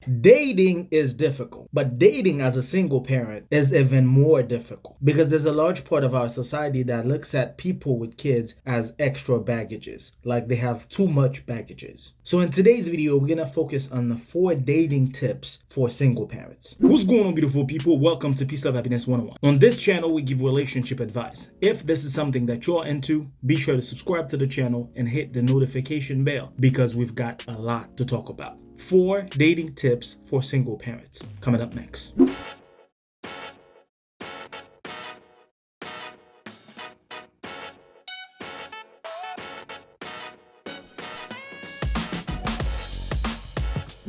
Dating is difficult, but dating as a single parent is even more difficult because there's a large part of our society that looks at people with kids as extra baggages, like they have too much baggages. So in today's video, we're gonna focus on the 4 dating tips for single parents. What's going on, beautiful people? Welcome to Peace, Love, Happiness 101. On this channel, we give relationship advice. If this is something that you're into, be sure to subscribe to the channel and hit the notification bell because we've got a lot to talk about. 4 dating tips for single parents. Coming up next.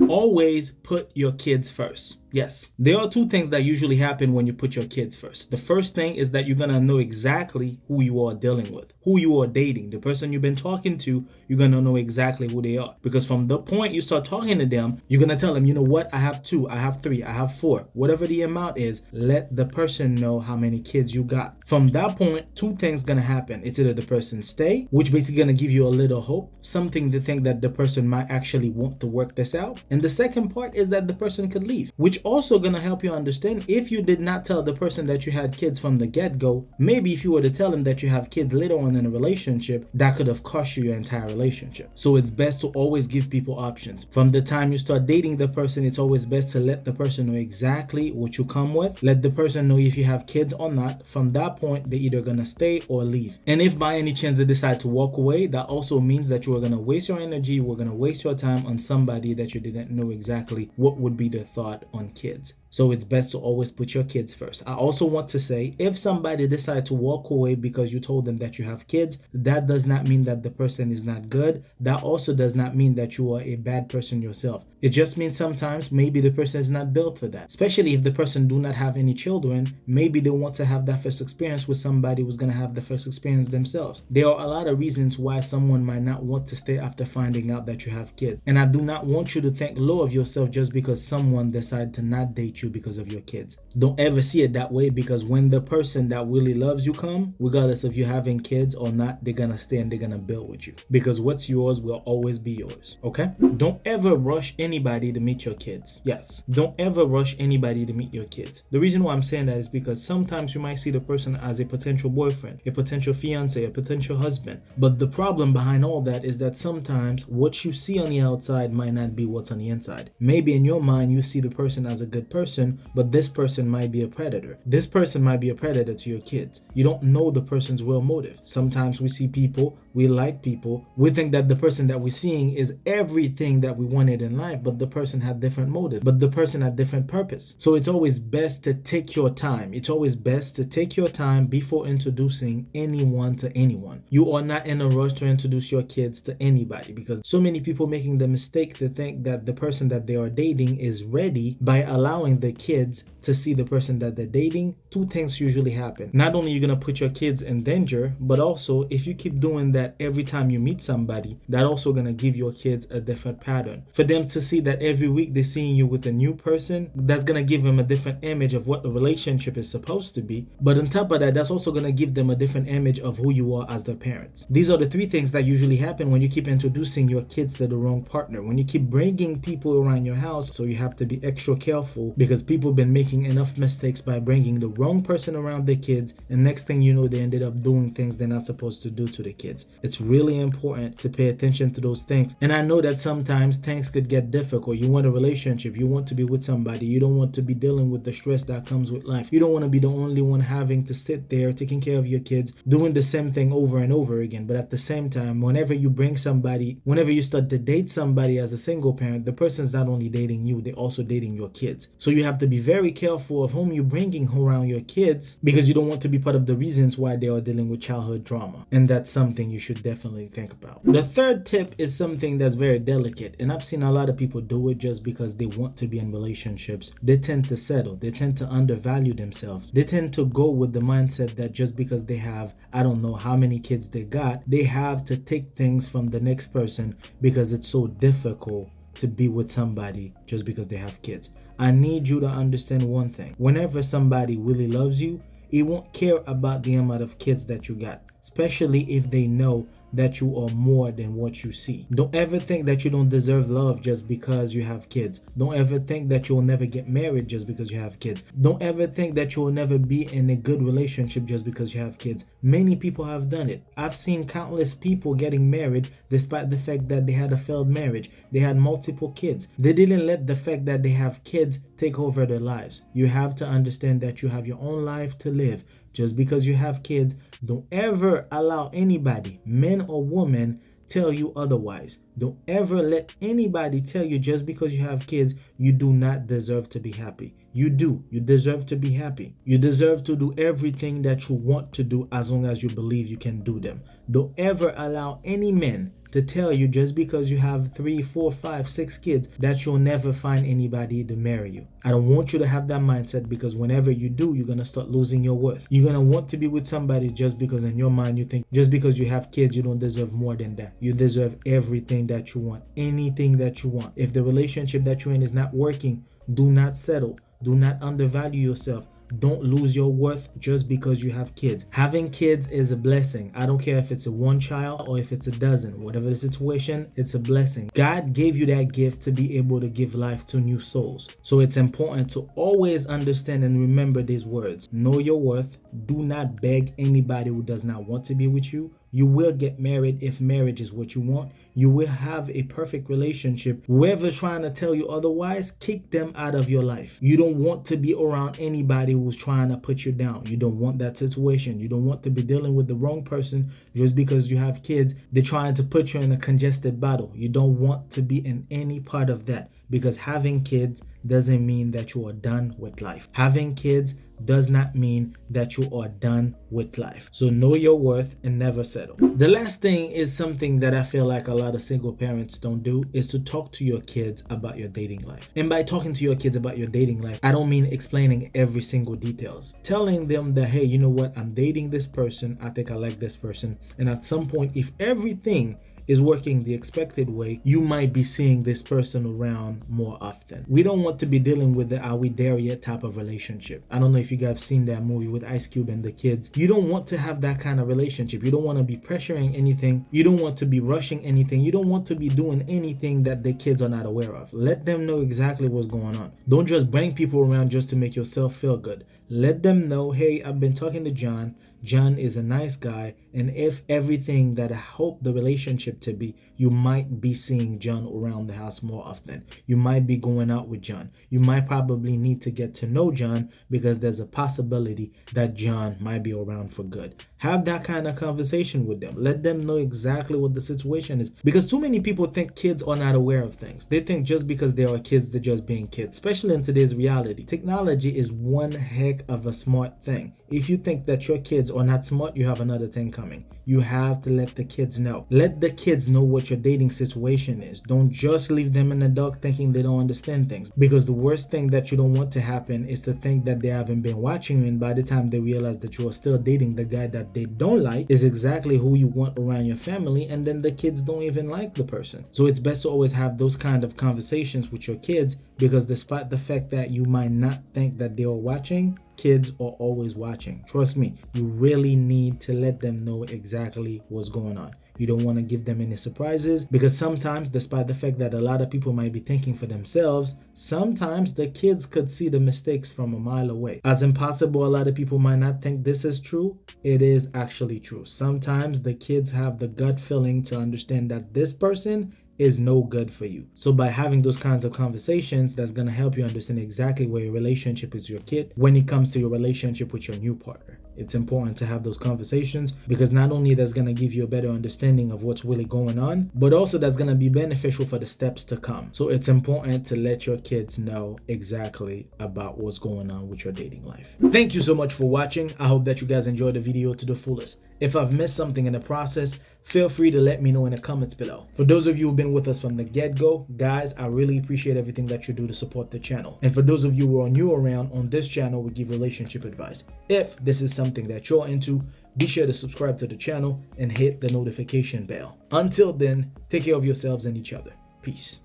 Always put your kids first. Yes, there are 2 things that usually happen when you put your kids first. The first thing is that you're going to know exactly who you are dealing with, who you are dating. The person you've been talking to, you're going to know exactly who they are. Because from the point you start talking to them, you're going to tell them, you know what, I have 2, I have 3, I have 4. Whatever the amount is, let the person know how many kids you got. From that point, 2 things going to happen. It's either the person stay, which basically going to give you a little hope, something to think that the person might actually want to work this out. And the second part is that the person could leave, which also gonna help you understand if you did not tell the person that you had kids from the get-go. Maybe if you were to tell them that you have kids later on in a relationship, that could have cost you your entire relationship. So it's best to always give people options. From the time you start dating the person, it's always best to let the person know exactly what you come with. Let the person know if you have kids or not. From that point, they're either gonna stay or leave. And if by any chance they decide to walk away, that also means that you are gonna waste your energy, you are gonna waste your time on somebody that you didn't know exactly what would be the thought on kids. So it's best to always put your kids first. I also want to say, if somebody decides to walk away because you told them that you have kids, that does not mean that the person is not good. That also does not mean that you are a bad person yourself. It just means sometimes maybe the person is not built for that. Especially if the person do not have any children, maybe they want to have that first experience with somebody who's going to have the first experience themselves. There are a lot of reasons why someone might not want to stay after finding out that you have kids. And I do not want you to think low of yourself just because someone decided to not date you because of your kids. Don't ever see it that way, because when the person that really loves you come, regardless of you having kids or not, they're gonna stay and they're gonna build with you, because what's yours will always be yours. Okay? Don't ever rush anybody to meet your kids. Yes, don't ever rush anybody to meet your kids. The reason why I'm saying that is because sometimes you might see the person as a potential boyfriend, a potential fiance, a potential husband, but the problem behind all that is that sometimes what you see on the outside might not be what's on the inside. Maybe in your mind you see the person as a good person, but this person might be a predator. This person might be a predator to your kids. You don't know the person's real motive. Sometimes we see people, we like people, we think that the person that we're seeing is everything that we wanted in life, but the person had different motive, but the person had different purpose. So it's always best to take your time. It's always best to take your time before introducing anyone to anyone. You are not in a rush to introduce your kids to anybody, because so many people making the mistake to think that the person that they are dating is ready by allowing the kids to see the person that they're dating. 2 things usually happen. Not only are you going to put your kids in danger, but also if you keep doing that every time you meet somebody, that also going to give your kids a different pattern. For them to see that every week they're seeing you with a new person, that's going to give them a different image of what the relationship is supposed to be. But on top of that, that's also going to give them a different image of who you are as their parents. These are the 3 things that usually happen when you keep introducing your kids to the wrong partner. When you keep bringing people around your house, so you have to be extra careful, because people been making enough mistakes by bringing the wrong person around their kids, and next thing you know, they ended up doing things they're not supposed to do to the kids. It's really important to pay attention to those things. And I know that sometimes things could get difficult. You want a relationship, you want to be with somebody, you don't want to be dealing with the stress that comes with life. You don't want to be the only one having to sit there taking care of your kids, doing the same thing over and over again. But at the same time, whenever you bring somebody, whenever you start to date somebody as a single parent, the person's not only dating you, they're also dating your kids. So you have to be very careful of whom you're bringing around your kids, because you don't want to be part of the reasons why they are dealing with childhood trauma. And that's something you should definitely think about. The 3rd tip is something that's very delicate, and I've seen a lot of people do it just because they want to be in relationships. They tend to settle. They tend to undervalue themselves. They tend to go with the mindset that just because they have, I don't know how many kids they got, they have to take things from the next person because it's so difficult to be with somebody just because they have kids. I need you to understand one thing. Whenever somebody really loves you, he won't care about the amount of kids that you got, especially if they know that you are more than what you see. Don't ever think that you don't deserve love just because you have kids. Don't ever think that you'll never get married just because you have kids. Don't ever think that you'll never be in a good relationship just because you have kids. Many people have done it. I've seen countless people getting married despite the fact that they had a failed marriage. They had multiple kids. They didn't let the fact that they have kids take over their lives. You have to understand that you have your own life to live. Just because you have kids, don't ever allow anybody, men or women, tell you otherwise. Don't ever let anybody tell you just because you have kids, you do not deserve to be happy. You do. You deserve to be happy. You deserve to do everything that you want to do as long as you believe you can do them. Don't ever allow any men to tell you just because you have 3, 4, 5, 6 kids that you'll never find anybody to marry you. I don't want you to have that mindset, because whenever you do, you're going to start losing your worth. You're going to want to be with somebody just because in your mind you think just because you have kids, you don't deserve more than that. You deserve everything that you want, anything that you want. If the relationship that you're in is not working, do not settle. Do not undervalue yourself. Don't lose your worth just because you have kids. Having kids is a blessing. I don't care if it's a 1 child or if it's a dozen. Whatever the situation, it's a blessing. God gave you that gift to be able to give life to new souls. So it's important to always understand and remember these words. Know your worth. Do not beg anybody who does not want to be with you. You will get married if marriage is what you want. You will have a perfect relationship. Whoever's trying to tell you otherwise, kick them out of your life. You don't want to be around anybody who's trying to put you down. You don't want that situation. You don't want to be dealing with the wrong person just because you have kids. They're trying to put you in a congested battle. You don't want to be in any part of that, because having kids doesn't mean that you are done with life. Having kids does not mean that you are done with life. So know your worth and never settle. The last thing is something that I feel like a lot of single parents don't do, is to talk to your kids about your dating life. And by talking to your kids about your dating life, I don't mean explaining every single details. Telling them that, hey, you know what, I'm dating this person, I think I like this person, and at some point, if everything is working the expected way, you might be seeing this person around more often. We don't want to be dealing with the are we there yet type of relationship. I don't know if you guys have seen that movie with Ice Cube and the kids. You don't want to have that kind of relationship. You don't want to be pressuring anything. You don't want to be rushing anything. You don't want to be doing anything that the kids are not aware of. Let them know exactly what's going on. Don't just bring people around just to make yourself feel good. Let them know, hey, I've been talking to John. John is a nice guy, and if everything that I hope the relationship to be, you might be seeing John around the house more often. You might be going out with John. You might probably need to get to know John, because there's a possibility that John might be around for good. Have that kind of conversation with them. Let them know exactly what the situation is, because too many people think kids are not aware of things. They think just because they are kids, they're just being kids, especially in today's reality. Technology is one heck of a smart thing. If you think that your kids are not smart, you have another thing coming. You have to let the kids know. Let the kids know what your dating situation is. Don't just leave them in the dark thinking they don't understand things. Because the worst thing that you don't want to happen is to think that they haven't been watching you, and by the time they realize that you are still dating the guy that they don't like is exactly who you want around your family, and then the kids don't even like the person. So it's best to always have those kind of conversations with your kids, because despite the fact that you might not think that they are watching, kids are always watching. Trust me, you really need to let them know exactly what's going on. You don't want to give them any surprises, because sometimes, despite the fact that a lot of people might be thinking for themselves, sometimes the kids could see the mistakes from a mile away. As impossible a lot of people might not think this is true, it is actually true. Sometimes the kids have the gut feeling to understand that this person is no good for you. So by having those kinds of conversations, that's going to help you understand exactly where your relationship is your kid when it comes to your relationship with your new partner. It's important to have those conversations, because not only that's going to give you a better understanding of what's really going on, but also that's going to be beneficial for the steps to come. So it's important to let your kids know exactly about what's going on with your dating life. Thank you so much for watching. I hope that you guys enjoyed the video to the fullest. If I've missed something in the process, feel free to let me know in the comments below. For those of you who've been with us from the get-go, guys, I really appreciate everything that you do to support the channel. And for those of you who are new around, on this channel, we give relationship advice. If this is something that you're into, be sure to subscribe to the channel and hit the notification bell. Until then, take care of yourselves and each other. Peace.